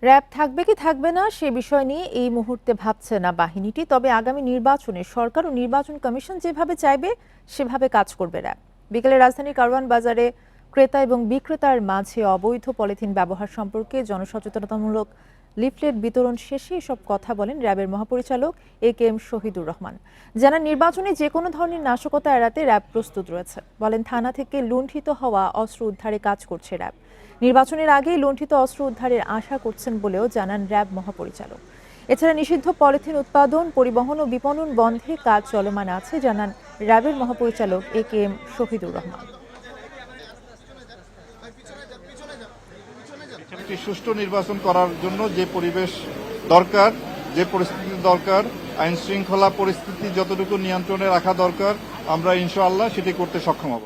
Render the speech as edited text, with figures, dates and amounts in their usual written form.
RAB থাকবে কি থাকবে না সে বিষয় নিয়ে এই মুহূর্তে ভাবছে না বাহিনীটি। তবে আগামী নির্বাচনে সরকার ও নির্বাচন কমিশন যেভাবে চাইবে সেভাবে কাজ করবে র‍্যাব। বিকেলে রাজধানীর কারওয়ান বাজারে ক্রেতা এবং বিক্রেতার মাঝে অবৈধ পলিথিন ব্যবহার সম্পর্কে জনসচেতনতামূলক লিফলেট বিতরণ শেষে এসব কথা বলেন র‍্যাবের মহাপরিচালক একেএম শহীদুর রহমান। জানান, নির্বাচনে যে কোনো ধরনের নাশকতা এড়াতে র‍্যাব প্রস্তুত রয়েছে। বলেন, থানা থেকে লুণ্ঠিত হওয়া অস্ত্র উদ্ধারে কাজ করছে র‍্যাব। নির্বাচনের আগেই লুণ্ঠিত অস্ত্র উদ্ধারের আশা করছেন বলেও জানান র‍্যাব মহাপরিচালক। এছাড়া নিষিদ্ধ পলিথিন উৎপাদন, পরিবহন ও বিপণন বন্ধে কাজ চলমান আছে জানান র‍্যাবের মহাপরিচালক একেএম শহীদুর রহমান। একটি সুষ্ঠু নির্বাচন করার জন্য যে পরিবেশ দরকার, যে পরিস্থিতি দরকার, আইন শৃঙ্খলা পরিস্থিতি যতটুকু নিয়ন্ত্রণে রাখা দরকার, আমরা ইনশাআল্লাহ সেটি করতে সক্ষম হব।